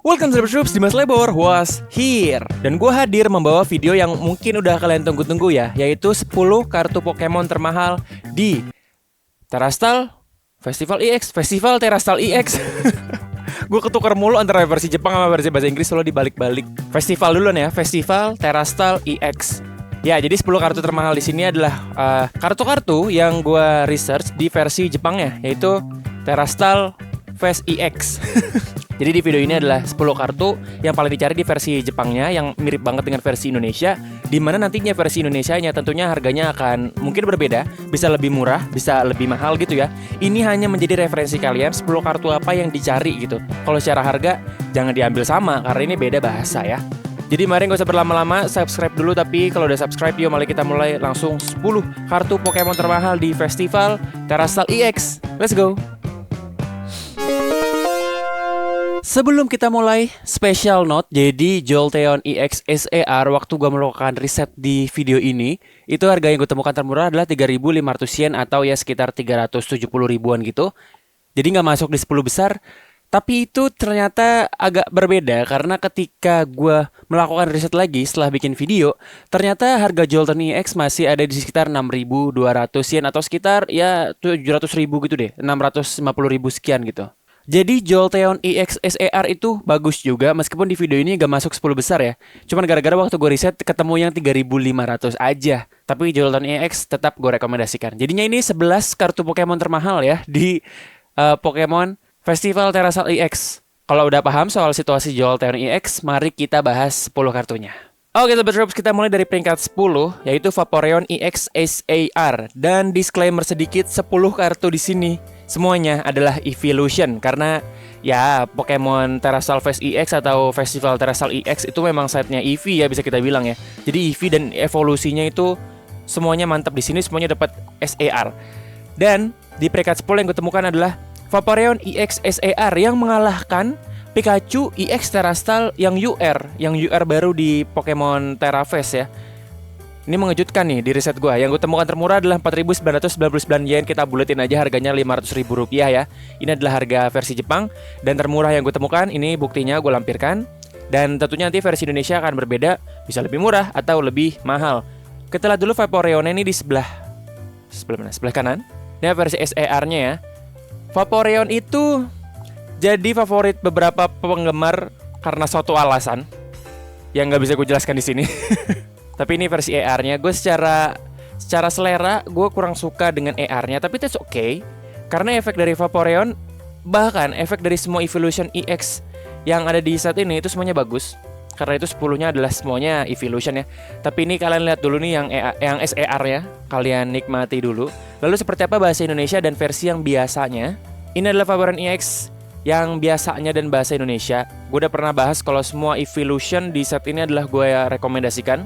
Welcome to the Troops, Dimas Lebor was here. Dan gue hadir membawa video yang mungkin udah kalian tunggu-tunggu ya, yaitu 10 kartu Pokemon termahal di Terastal Festival EX, Festival Terastal EX. Gue ketukar mulu antara versi Jepang sama versi bahasa Inggris, selalu dibalik-balik. Festival dulu nih ya, Festival Terastal EX. Ya, jadi 10 kartu termahal di sini adalah kartu-kartu yang gue research di versi Jepangnya, yaitu Terastal Fest EX. Jadi di video ini adalah 10 kartu yang paling dicari di versi Jepangnya yang mirip banget dengan versi Indonesia, di mana nantinya versi Indonesianya tentunya harganya akan mungkin berbeda, bisa lebih murah, bisa lebih mahal gitu ya. Ini hanya menjadi referensi kalian 10 kartu apa yang dicari gitu. Kalau secara harga jangan diambil sama karena ini beda bahasa ya. Jadi mari gak usah berlama-lama, subscribe dulu. Tapi kalau udah subscribe, yuk mari kita mulai langsung 10 kartu Pokemon termahal di Festival Terastal EX. Let's go. Sebelum kita mulai, special note, jadi Jolteon EX SER waktu gue melakukan riset di video ini, itu harga yang gue temukan termurah adalah 3.500 yen atau ya sekitar 370 ribuan gitu. Jadi nggak masuk di 10 besar, tapi itu ternyata agak berbeda karena ketika gue melakukan riset lagi setelah bikin video, ternyata harga Jolteon EX masih ada di sekitar 6.200 yen atau sekitar ya 700 ribu gitu deh, 650 ribu sekian gitu. Jadi Jolteon EX SER itu bagus juga meskipun di video ini gak masuk 10 besar ya. Cuman gara-gara waktu gue riset ketemu yang 3.500 aja. Tapi Jolteon EX tetap gue rekomendasikan. Jadinya ini 11 kartu Pokemon termahal ya di Pokemon Festival Terastal EX. Kalau udah paham soal situasi Jolteon EX, mari kita bahas 10 kartunya. Oke Sobat Drops, kita mulai dari peringkat 10 yaitu Vaporeon EX SAR. Dan disclaimer sedikit, 10 kartu di sini semuanya adalah Evolution karena ya Pokemon Terastal Fest EX atau Festival Terastal EX itu memang setnya EV ya, bisa kita bilang ya. Jadi EV dan evolusinya itu semuanya mantap di sini, semuanya dapat SAR. Dan di peringkat 10 yang gue temukan adalah Vaporeon EX SAR yang mengalahkan Pikachu EX Terastal yang UR baru di Pokemon Terra Fest ya. Ini mengejutkan nih di riset gue. Yang gue temukan termurah adalah 4.999 yen. Kita buletin aja harganya 500 ribu rupiah ya. Ini adalah harga versi Jepang. Dan termurah yang gue temukan, ini buktinya gue lampirkan. Dan tentunya nanti versi Indonesia akan berbeda, bisa lebih murah atau lebih mahal. Kita lihat dulu Vaporeon ini di sebelah mana? Sebelah kanan. Ini versi SAR-nya ya. Vaporeon itu jadi favorit beberapa penggemar karena suatu alasan yang nggak bisa gue jelaskan di sini. Tapi ini versi AR-nya. Gue secara selera gue kurang suka dengan AR-nya, tapi that's okay. Karena efek dari Vaporeon, bahkan efek dari semua Evolution EX yang ada di saat ini itu semuanya bagus. Karena itu 10-nya adalah semuanya Evolution ya. Tapi ini kalian lihat dulu nih yang SAR ya. Kalian nikmati dulu. Lalu seperti apa bahasa Indonesia dan versi yang biasanya? Ini adalah Vaporeon EX yang biasanya dan bahasa Indonesia. Gue udah pernah bahas kalau semua Evolution di set ini adalah gue rekomendasikan.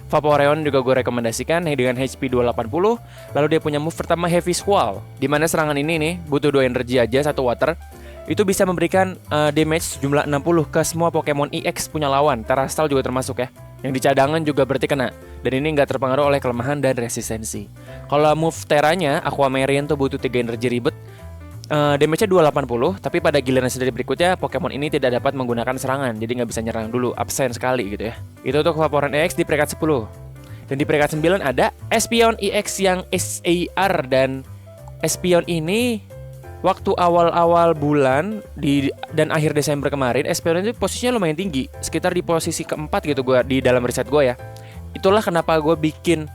Vaporeon juga gue rekomendasikan dengan HP 280. Lalu dia punya move pertama Heavy Squall, dimana serangan ini nih butuh 2 energi aja, 1 water. Itu bisa memberikan damage jumlah 60 ke semua Pokemon EX punya lawan. Terastal juga termasuk ya. Yang di cadangan juga berarti kena. Dan ini nggak terpengaruh oleh kelemahan dan resistensi. Kalau move Teranya, Aquamarine tuh butuh 3 energi ribet. Damage-nya 280, tapi pada giliran sendiri berikutnya Pokemon ini tidak dapat menggunakan serangan, jadi nggak bisa nyerang dulu, absen sekali gitu ya. Itu untuk Vaporeon EX di peringkat 10. Dan di peringkat 9 ada Espeon EX yang SAR. Dan Espeon ini waktu awal-awal bulan dan akhir Desember kemarin, Espeon itu posisinya lumayan tinggi, sekitar di posisi keempat gitu gue di dalam riset gue ya. Itulah kenapa gue bikin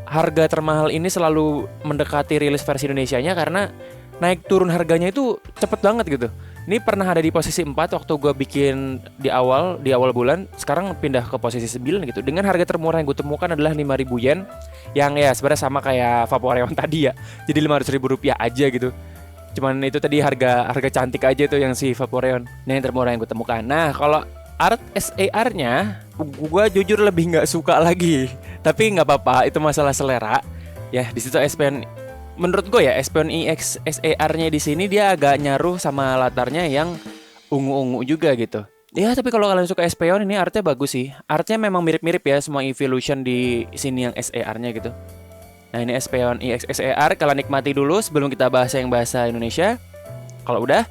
harga termahal ini selalu mendekati rilis versi Indonesianya, karena naik turun harganya itu cepet banget gitu. Ini pernah ada di posisi 4 waktu gue bikin di awal bulan. Sekarang pindah ke posisi 9 gitu. Dengan harga termurah yang gue temukan adalah 5.000 yen. Yang ya sebenarnya sama kayak Vaporeon tadi ya. Jadi 500 ribu rupiah aja gitu. Cuman itu tadi harga cantik aja tuh yang si Vaporeon. Nah yang termurah yang gue temukan. Nah kalau art SAR-nya gue jujur lebih gak suka lagi. Tapi gak apa-apa, itu masalah selera. Ya disitu Espeon, menurut gue ya Espeon EX SAR-nya di sini dia agak nyaruh sama latarnya yang ungu-ungu juga gitu. Ya tapi kalau kalian suka Espeon, ini artnya bagus sih. Artnya memang mirip-mirip ya semua Evolution di sini yang SAR-nya gitu. Nah ini Espeon EX SAR, kalian nikmati dulu sebelum kita bahas yang bahasa Indonesia. Kalau udah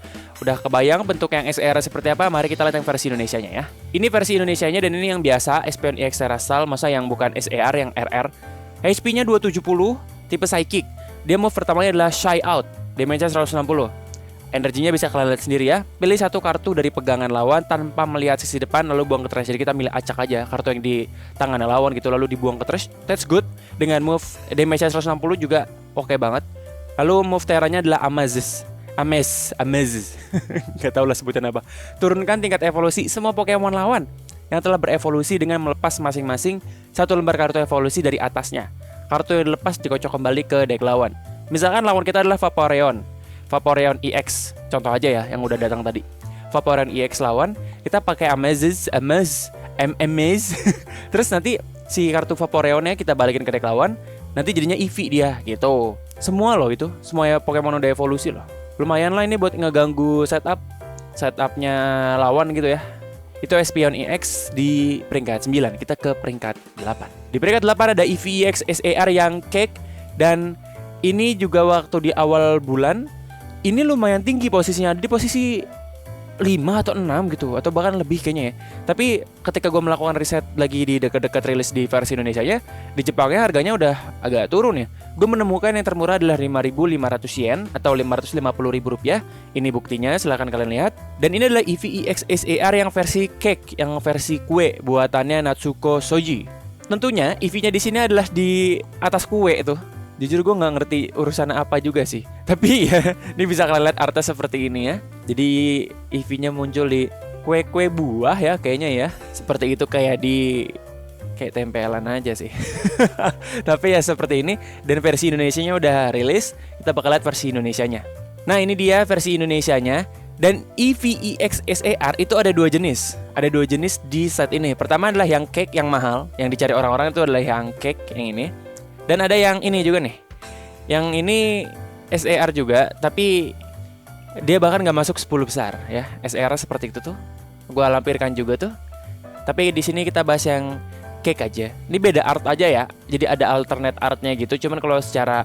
kebayang bentuk yang SER seperti apa, mari kita lihat yang versi Indonesianya ya. Ini versi Indonesianya dan ini yang biasa, Espeon EX Terastal, masa yang bukan SER, yang RR. HP-nya 270, tipe Psychic. Dia move pertamanya adalah Shy Out, damage-nya 160. Energinya bisa kalian lihat sendiri ya. Pilih satu kartu dari pegangan lawan tanpa melihat sisi depan lalu buang ke trash. Jadi kita milih acak aja kartu yang di tangan lawan gitu lalu dibuang ke trash. That's good. Dengan move damage-nya 160 juga oke banget. Lalu move teranya adalah Amazes. Gak tau lah sebutan apa. Turunkan tingkat evolusi semua Pokemon lawan yang telah berevolusi dengan melepas masing-masing satu lembar kartu evolusi dari atasnya. Kartu yang dilepas dikocok kembali ke deck lawan. Misalkan lawan kita adalah Vaporeon EX, contoh aja ya yang udah datang tadi. Vaporeon EX lawan, kita pakai Amaze, terus nanti si kartu Vaporeonnya kita balikin ke deck lawan, nanti jadinya Eevee dia gitu. Semua loh itu, semuanya Pokemon udah evolusi loh. Lumayan lah ini buat ngeganggu setupnya lawan gitu ya. Itu Espeon EX di peringkat 9. Kita ke peringkat 8. Di peringkat 8 ada Eevee EX SER yang cake. Dan ini juga waktu di awal bulan ini lumayan tinggi posisinya. Ada di posisi 5 atau 6 gitu, atau bahkan lebih kayaknya ya. Tapi ketika gue melakukan riset lagi di dekat-dekat rilis di versi Indonesia ya, di Jepangnya harganya udah agak turun ya. Gue menemukan yang termurah adalah 5.500 yen atau 550.000 rupiah. Ini buktinya, silahkan kalian lihat. Dan ini adalah Eevee EX SER yang versi cake, yang versi kue buatannya Natsuko Shoji. Tentunya Eevee-nya di sini adalah di atas kue itu. Jujur gue nggak ngerti urusan apa juga sih. Tapi ya, ini bisa kalian lihat artnya seperti ini ya. Jadi Eevee-nya muncul di kue-kue buah ya kayaknya ya. Seperti itu kayak tempelan aja sih. Tapi ya seperti ini. Dan versi Indonesianya udah rilis. Kita bakal lihat versi Indonesianya. Nah ini dia versi Indonesianya. Dan Eevee EX SER itu ada dua jenis. Ada dua jenis di set ini. Pertama adalah yang cake yang mahal. Yang dicari orang-orang itu adalah yang cake yang ini. Dan ada yang ini juga nih. Yang ini SER juga, tapi dia bahkan nggak masuk 10 besar ya. SER seperti itu tuh. Gua lampirkan juga tuh. Tapi di sini kita bahas yang cake aja. Ini beda art aja ya. Jadi ada alternate artnya gitu. Cuman kalau secara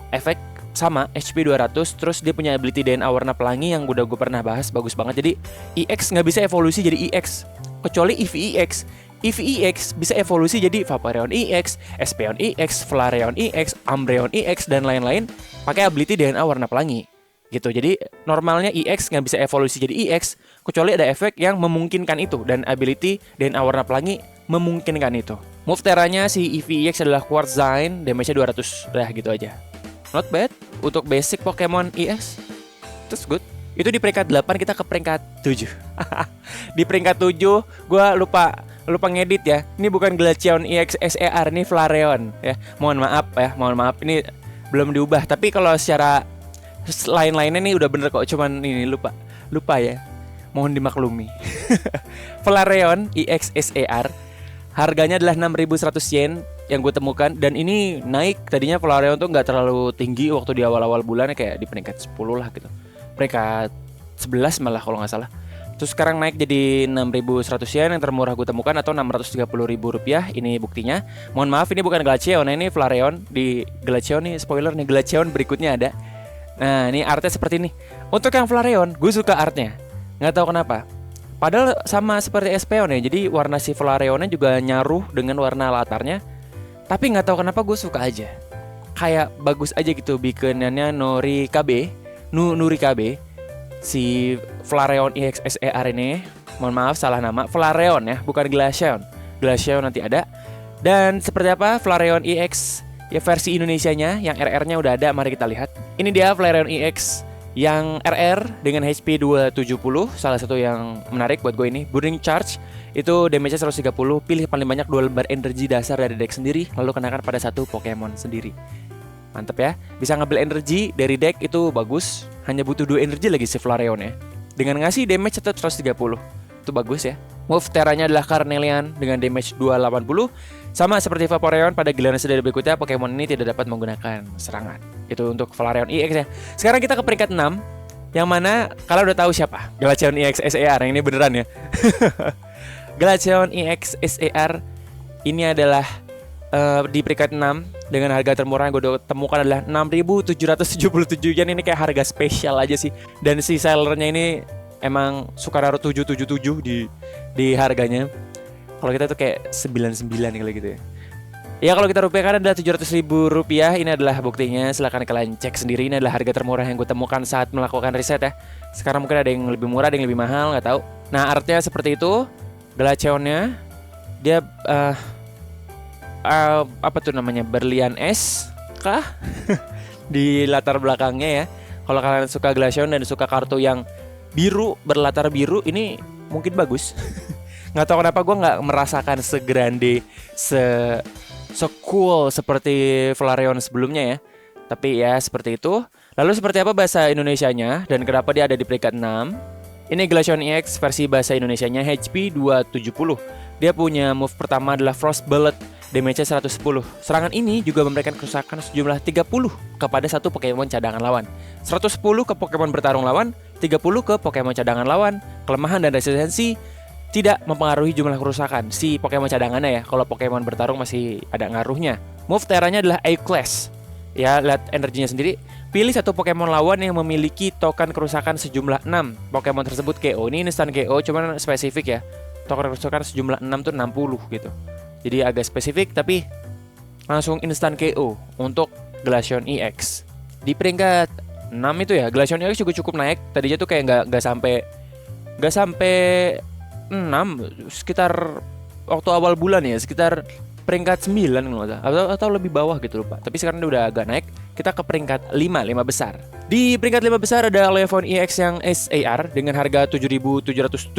efek sama HP 200. Terus dia punya ability DNA warna pelangi yang udah gue pernah bahas, bagus banget. Jadi EX nggak bisa evolusi jadi EX kecuali Eevee EX. Eevee EX bisa evolusi jadi Vaporeon EX, Espeon EX, Flareon EX, Umbreon EX, dan lain-lain pakai ability DNA warna pelangi gitu. Jadi normalnya EX nggak bisa evolusi jadi EX kecuali ada efek yang memungkinkan itu. Dan ability DNA warna pelangi memungkinkan itu. Move teranya si Eevee EX adalah Quartz Zine, damage-nya 200. Udah gitu aja. Not bad untuk basic Pokemon EX. That's good. Itu di peringkat 8, kita ke peringkat 7. Di peringkat 7 gue lupa ngedit ya. Ini bukan Glaceon EX SER, ini Flareon ya. Mohon maaf ini belum diubah. Tapi kalau secara lain-lainnya nih udah bener kok. Cuman ini lupa ya. Mohon dimaklumi. Flareon EX SER harganya adalah 6.100 yen yang gue temukan. Dan ini naik. Tadinya Flareon tuh gak terlalu tinggi waktu di awal-awal bulan, kayak di peringkat 10 lah gitu. Peringkat 11 malah kalau gak salah. Terus sekarang naik jadi 6.100 yen yang termurah gue temukan, atau 630.000 rupiah. Ini buktinya. Mohon maaf ini bukan Glaceon, ini Flareon. Di Glaceon nih, spoiler nih, Glaceon berikutnya ada. Nah ini artnya seperti ini. Untuk yang Flareon gue suka artnya, gak tahu kenapa. Padahal sama seperti Espeon ya. Jadi warna si Flareonnya juga nyaruh dengan warna latarnya. Tapi gak tahu kenapa gue suka aja. Kayak bagus aja gitu bikinannya Nurikabe si Flareon EX SER ini. Mohon maaf salah nama, Flareon ya, bukan Glaceon. Glaceon nanti ada. Dan seperti apa Flareon EX ya versi Indonesianya, yang RR-nya udah ada, mari kita lihat. Ini dia Flareon EX yang RR dengan HP 270. Salah satu yang menarik buat gue ini, Burning Charge. Itu damage-nya 130. Pilih paling banyak 2 lembar energi dasar dari deck sendiri, lalu kenakan pada satu Pokemon sendiri. Mantep ya, bisa ngambil energi dari deck itu bagus. Hanya butuh 2 energi lagi si Flareon ya. Dengan ngasih damage 130, itu bagus ya. Move teranya adalah Carnelian dengan damage 280. Sama seperti Vaporeon, pada giliran sedari berikutnya Pokemon ini tidak dapat menggunakan serangan. Itu untuk Flareon EX ya. Sekarang kita ke peringkat 6, yang mana kalian udah tahu siapa Glaceon EX SER, yang ini beneran ya. Glaceon EX SER ini adalah di peringkat 6 dengan harga termurah yang gue temukan adalah 6.777 yen. Ini kayak harga spesial aja sih. Dan si sellernya ini emang suka naruh 777 di harganya. Kalau kita tuh kayak 99 kali gitu ya. Ya kalau kita rupiahkan adalah 700.000 rupiah. Ini adalah buktinya. Silahkan kalian cek sendiri. Ini adalah harga termurah yang gue temukan saat melakukan riset ya. Sekarang mungkin ada yang lebih murah, ada yang lebih mahal, nggak tahu. Nah artnya seperti itu. Glaceonnya dia apa tuh namanya, berlian es kah di latar belakangnya ya. Kalau kalian suka Glaceon dan suka kartu yang biru berlatar biru, ini mungkin bagus. Nggak tahu kenapa gue nggak merasakan segrande, cool seperti Flareon sebelumnya ya. Tapi ya seperti itu. Lalu seperti apa bahasa Indonesianya dan kenapa dia ada di peringkat 6? Ini Glaceon EX versi bahasa Indonesianya HP 270. Dia punya move pertama adalah Frost Bullet, damage-nya 110. Serangan ini juga memberikan kerusakan sejumlah 30 kepada satu Pokemon cadangan lawan. 110 ke Pokemon bertarung lawan, 30 ke Pokemon cadangan lawan. Kelemahan dan resistensi tidak mempengaruhi jumlah kerusakan si Pokemon cadangannya ya. Kalau Pokemon bertarung masih ada ngaruhnya. Move teranya adalah A-Class. Ya, lihat energinya sendiri. Pilih satu Pokemon lawan yang memiliki token kerusakan sejumlah 6. Pokemon tersebut KO. Ini instant KO, cuman spesifik ya. Token kerusakan sejumlah 6 tuh 60 gitu. Jadi agak spesifik tapi langsung instant KO untuk Glaceon EX. Di peringkat 6 itu ya, Glaceon EX juga cukup naik. Tadinya tuh kayak nggak sampai 6, sekitar waktu awal bulan ya, sekitar peringkat 9 atau lebih bawah gitu lupa. Tapi sekarang dia udah agak naik. Kita ke peringkat 5 besar. Di peringkat 5 besar ada Leafeon EX yang SAR dengan harga 7.777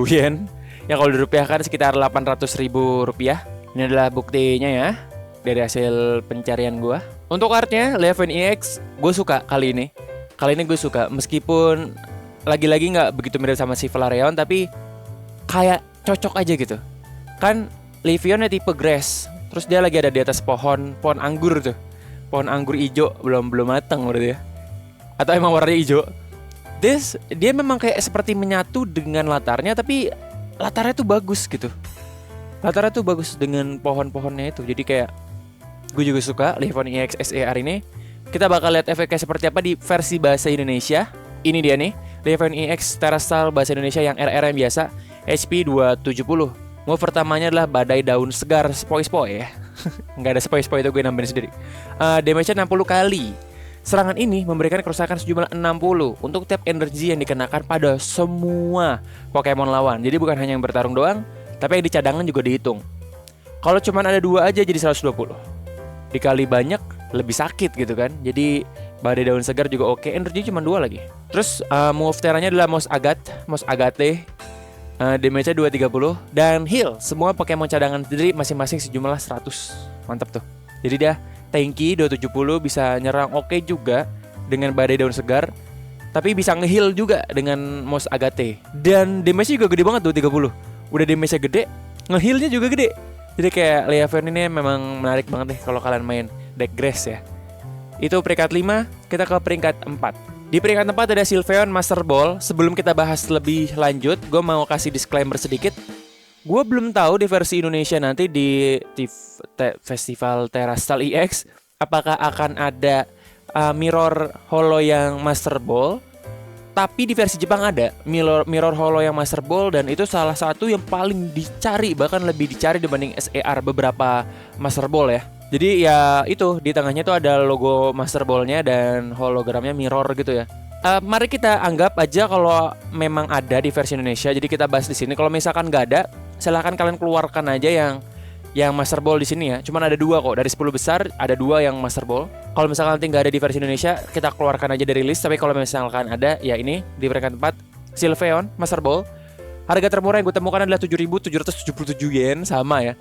yen. Yang kalau dirupiahkan sekitar 800.000 rupiah. Ini adalah buktinya ya dari hasil pencarian gue. Untuk artnya Leafeon EX gue suka kali ini. Kali ini gue suka meskipun lagi-lagi nggak begitu mirip sama si Flareon, tapi kayak cocok aja gitu. Kan Leafeonnya tipe grass, terus dia lagi ada di atas pohon anggur tuh. Pohon anggur hijau belum matang berarti ya. Atau emang warnanya hijau. Dia memang kayak seperti menyatu dengan latarnya, tapi latarnya tuh bagus gitu. Latarnya tuh bagus dengan pohon-pohonnya itu. Jadi kayak gue juga suka Leafeon EX SAR ini. Kita bakal lihat efeknya seperti apa di versi bahasa Indonesia. Ini dia nih, Leafeon EX Terastal bahasa Indonesia yang RR yang biasa, HP 270. Move pertamanya adalah badai daun segar spoi-spoi ya. Nggak ada spoi-spoi itu gue nambahin sendiri. Damage-nya 60 kali. Serangan ini memberikan kerusakan sejumlah 60 untuk tiap energi yang dikenakan pada semua Pokemon lawan. Jadi bukan hanya yang bertarung doang, tapi yang di cadangan juga dihitung. Kalau cuma ada 2 aja jadi 120. Dikali banyak lebih sakit gitu kan. Jadi badai daun segar juga oke. Energi cuma 2 lagi. Terus move teranya adalah Mos Agate. Damage-nya 230 dan heal semua Pokemon cadangan sendiri masing-masing sejumlah 100. Mantap tuh. Jadi dia tanky 270, bisa nyerang oke juga dengan badai daun segar, tapi bisa nge-heal juga dengan Mos Agate. Dan damage-nya juga gede banget tuh 30. Udah damage-nya gede, nge-heal-nya juga gede. Jadi kayak Leafeon ini memang menarik banget deh kalau kalian main deck grass ya. Itu peringkat 5, kita ke peringkat 4. Di peringkat 4 ada Sylveon Master Ball. Sebelum kita bahas lebih lanjut, gue mau kasih disclaimer sedikit. Gue belum tahu di versi Indonesia nanti di Festival Terastal EX apakah akan ada mirror holo yang Master Ball. Tapi di versi Jepang ada mirror holo yang Master Ball, dan itu salah satu yang paling dicari, bahkan lebih dicari dibanding SAR beberapa Master Ball ya. Jadi ya itu di tengahnya tuh ada logo Master Ball-nya dan hologramnya mirror gitu ya. Mari kita anggap aja kalau memang ada di versi Indonesia. Jadi kita bahas di sini. Kalau misalkan nggak ada, silahkan kalian keluarkan aja yang Master Ball di sini ya. Cuman ada 2 kok, dari 10 besar ada 2 yang Master Ball. Kalau misalkan nanti nggak ada di versi Indonesia, kita keluarkan aja dari list. Tapi kalau misalkan ada, ya ini di peringkat 4 Sylveon Master Ball. Harga termurah yang gue temukan adalah 7.777 yen, sama ya.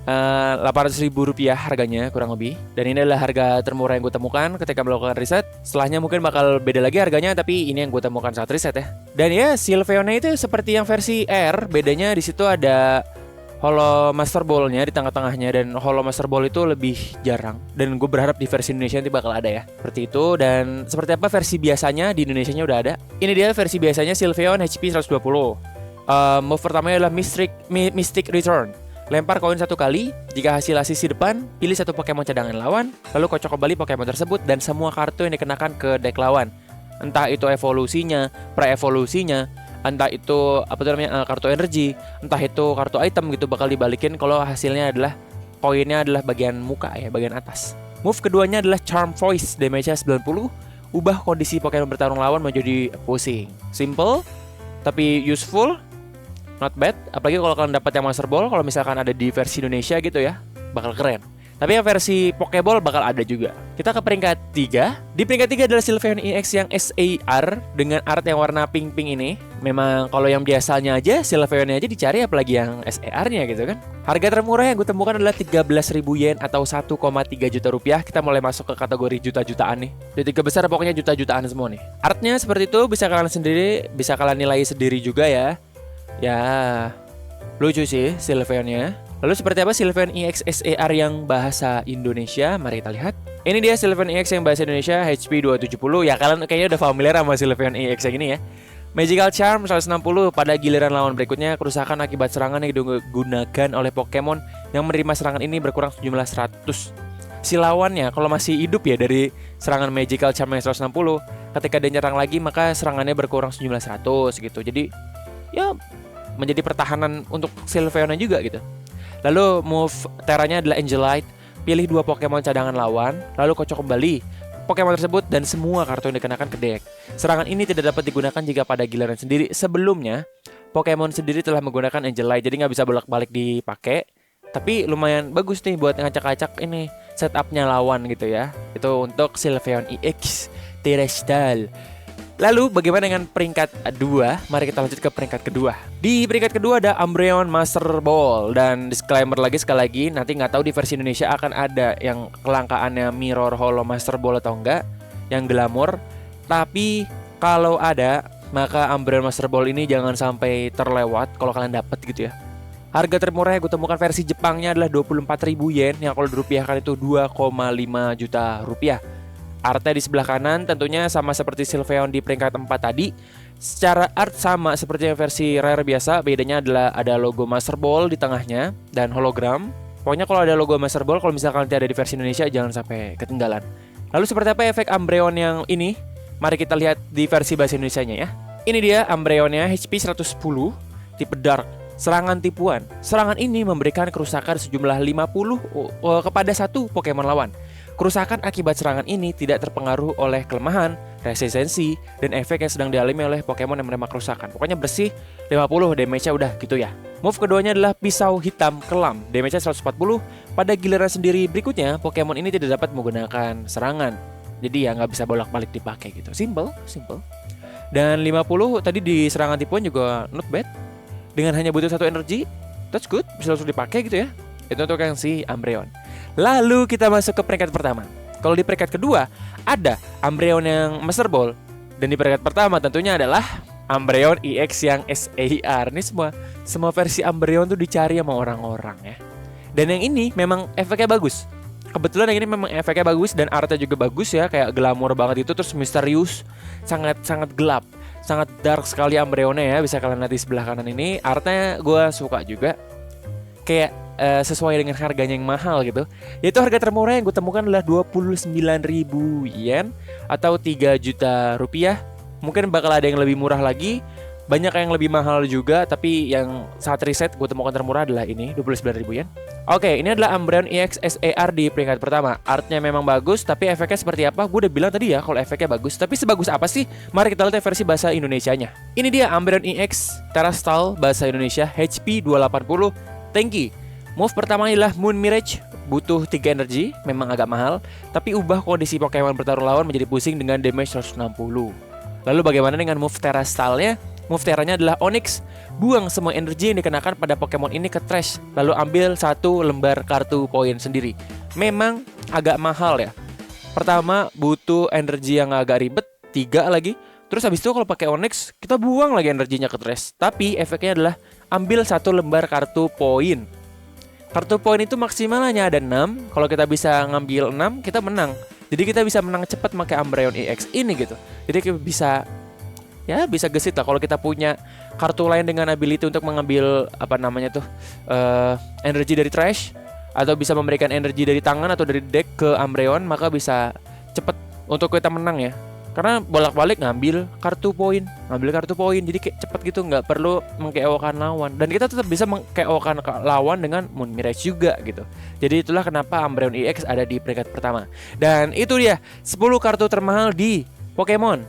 800.000 rupiah harganya kurang lebih. Dan ini adalah harga termurah yang gue temukan ketika melakukan riset. Setelahnya mungkin bakal beda lagi harganya, tapi ini yang gue temukan saat riset ya. Dan ya Sylveonnya itu seperti yang versi R. Bedanya di situ ada holo Master Ball-nya di tengah-tengahnya, dan holo Master Ball itu lebih jarang. Dan gue berharap di versi Indonesia nanti bakal ada ya. Seperti itu. Dan seperti apa versi biasanya di Indonesianya udah ada. Ini dia versi biasanya Sylveon HP 120. Move pertamanya adalah Mystic Return. Lempar koin 1 kali, jika hasil sisi depan, pilih 1 Pokemon cadangan lawan, lalu kocok kembali Pokemon tersebut dan semua kartu yang dikenakan ke deck lawan. Entah itu evolusinya, pre-evolusinya, entah itu kartu energi, entah itu kartu item gitu bakal dibalikin kalau hasilnya adalah koinnya adalah bagian muka ya, bagian atas. Move keduanya adalah Charm Voice, damage-nya 90, ubah kondisi Pokemon bertarung lawan menjadi pusing. Simple, tapi useful. Not bad, apalagi kalau kalian dapat yang Master Ball, kalau misalkan ada di versi Indonesia gitu ya, bakal keren. Tapi yang versi Pokeball bakal ada juga. Kita ke peringkat 3. Di peringkat 3 adalah Sylveon EX yang SAR dengan art yang warna pink-pink ini. Memang kalau yang biasanya aja, Sylveonnya aja dicari, apalagi yang SAR-nya gitu kan. Harga termurah yang gue temukan adalah 13.000 yen atau 1,3 juta rupiah. Kita mulai masuk ke kategori juta-jutaan nih. Di 3 besar pokoknya juta-jutaan semua nih. Artnya seperti itu, bisa kalian nilai sendiri juga ya. Ya, lucu sih Sylveonnya. Lalu seperti apa Sylveon EX SAR yang bahasa Indonesia? Mari kita lihat. Ini dia Sylveon EX yang bahasa Indonesia, HP 270. Ya kalian kayaknya udah familiar sama Sylveon EX yang ini ya. Magical Charm 160. Pada giliran lawan berikutnya, kerusakan akibat serangan yang digunakan oleh Pokemon yang menerima serangan ini berkurang sejumlah 100. Si lawannya kalau masih hidup ya dari serangan Magical Charm yang 160, ketika dia nyerang lagi maka serangannya berkurang sejumlah 100 gitu. Jadi ya menjadi pertahanan untuk Sylveonnya juga gitu. Lalu move teranya adalah Angelite. Pilih 2 Pokemon cadangan lawan, lalu kocok kembali Pokemon tersebut dan semua kartu yang dikenakan ke deck. Serangan ini tidak dapat digunakan jika pada giliran sendiri. Sebelumnya, Pokemon sendiri telah menggunakan Angelite, jadi nggak bisa bolak-balik dipakai. Tapi lumayan bagus nih buat ngacak-ngacak ini setupnya lawan gitu ya. Itu untuk Sylveon EX Terrestrial. Lalu bagaimana dengan peringkat 2? Mari kita lanjut ke peringkat kedua. Di peringkat kedua ada Umbreon Master Ball. Dan disclaimer lagi sekali lagi, nanti nggak tahu di versi Indonesia akan ada yang kelangkaannya Mirror Holo Master Ball atau enggak, yang glamour. Tapi kalau ada, maka Umbreon Master Ball ini jangan sampai terlewat kalau kalian dapat gitu ya. Harga termurah yang gue temukan versi Jepangnya adalah 24.000 yen, yang kalau dirupiahkan itu 2,5 juta rupiah. Artnya di sebelah kanan tentunya sama seperti Sylveon di peringkat 4 tadi. Secara art sama seperti yang versi rare biasa, bedanya adalah ada logo Master Ball di tengahnya dan hologram. Pokoknya kalau ada logo Master Ball, kalau misalkan nanti ada di versi Indonesia jangan sampai ketinggalan. Lalu seperti apa efek Umbreon yang ini? Mari kita lihat di versi bahasa Indonesianya ya. Ini dia Umbreonnya, HP 110, tipe Dark. Serangan tipuan. Serangan ini memberikan kerusakan sejumlah 50 kepada 1 Pokemon lawan. Kerusakan akibat serangan ini tidak terpengaruh oleh kelemahan, resistensi, dan efek yang sedang dialami oleh Pokemon yang menerima kerusakan. Pokoknya bersih, 50 damage-nya udah gitu ya. Move keduanya adalah Pisau Hitam Kelam, damage-nya 140. Pada giliran sendiri berikutnya, Pokemon ini tidak dapat menggunakan serangan. Jadi ya nggak bisa bolak-balik dipakai gitu. Simple. Dan 50 tadi di serangan tipuan juga not bad. Dengan hanya butuh 1 energi, that's good, bisa langsung dipakai gitu ya. Itu untuk yang si Umbreon. Lalu kita masuk ke peringkat pertama. Kalau di peringkat kedua ada Umbreon yang Master Ball. Dan di peringkat pertama tentunya adalah Umbreon EX yang SAR. Ini semua versi Umbreon tuh dicari sama orang-orang ya. Dan yang ini memang efeknya bagus. Kebetulan yang ini memang efeknya bagus dan artnya juga bagus ya. Kayak glamour banget itu, terus misterius, sangat gelap, sangat dark sekali Umbreonnya ya. Bisa kalian lihat di sebelah kanan ini. Artnya gue suka juga. Kayak sesuai dengan harganya yang mahal gitu. Yaitu harga termurah yang gue temukan adalah 29.000 yen atau 3 juta rupiah. Mungkin bakal ada yang lebih murah lagi, banyak yang lebih mahal juga, tapi yang saat riset gue temukan termurah adalah ini, 29.000 yen. Oke, ini adalah Umbreon EX SAR di peringkat pertama. Artnya memang bagus, tapi efeknya seperti apa? Gue udah bilang tadi ya kalau efeknya bagus. Tapi sebagus apa sih? Mari kita lihat versi bahasa Indonesianya. Ini dia Umbreon EX Terrestrial bahasa Indonesia, HP 280, tanky. Move pertama adalah Moon Mirage, butuh 3 energi, memang agak mahal, tapi ubah kondisi Pokemon bertarung lawan menjadi pusing dengan damage 160. Lalu bagaimana dengan move Terrestrialnya? Move Teranya adalah Onyx, buang semua energi yang dikenakan pada Pokemon ini ke trash, lalu ambil 1 lembar kartu poin sendiri. Memang agak mahal ya. Pertama butuh energi yang agak ribet, 3 lagi. Terus habis itu kalau pakai Onyx, kita buang lagi energinya ke trash. Tapi efeknya adalah ambil 1 lembar kartu poin. Kartu poin itu maksimal hanya ada 6. Kalau kita bisa ngambil 6, kita menang. Jadi kita bisa menang cepat pakai Umbreon EX ini gitu. Jadi kita bisa ya bisa gesit lah kalau kita punya kartu lain dengan ability untuk mengambil apa namanya tuh energi dari trash atau bisa memberikan energi dari tangan atau dari deck ke Umbreon, maka bisa cepet untuk kita menang ya. Karena bolak-balik ngambil kartu poin, jadi kayak cepet gitu, nggak perlu meng-KO-kan lawan. Dan kita tetap bisa meng-KO-kan lawan dengan Moon Mirage juga gitu. Jadi itulah kenapa Umbreon EX ada di peringkat pertama. Dan itu dia 10 kartu termahal di Pokemon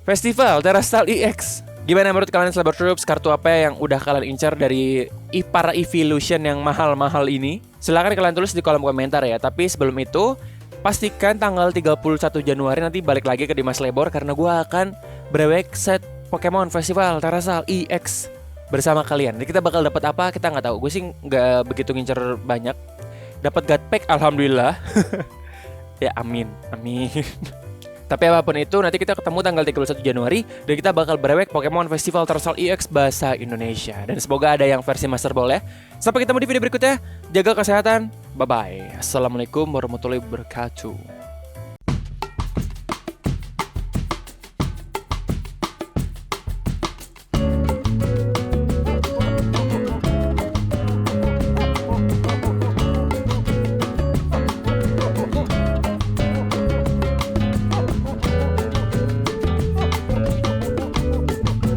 Festival Terastal EX. Gimana menurut kalian Cyber Troops? Kartu apa yang udah kalian incar dari para Evolution yang mahal-mahal ini? Silahkan kalian tulis di kolom komentar ya. Tapi sebelum itu, pastikan tanggal 31 Januari nanti balik lagi ke Dimas Lebor, karena gue akan brewek set Pokemon Festival Terastal EX bersama kalian. Jadi kita bakal dapat apa kita nggak tahu. Gue sih nggak begitu ngincer banyak. Dapat God Pack alhamdulillah. Ya amin. Tapi apapun itu, nanti kita ketemu tanggal 31 Januari dan kita bakal brewek Pokemon Festival Terastal EX bahasa Indonesia. Dan semoga ada yang versi Master Ball ya. Sampai ketemu di video berikutnya. Jaga kesehatan. Bye-bye. Assalamualaikum warahmatullahi wabarakatuh.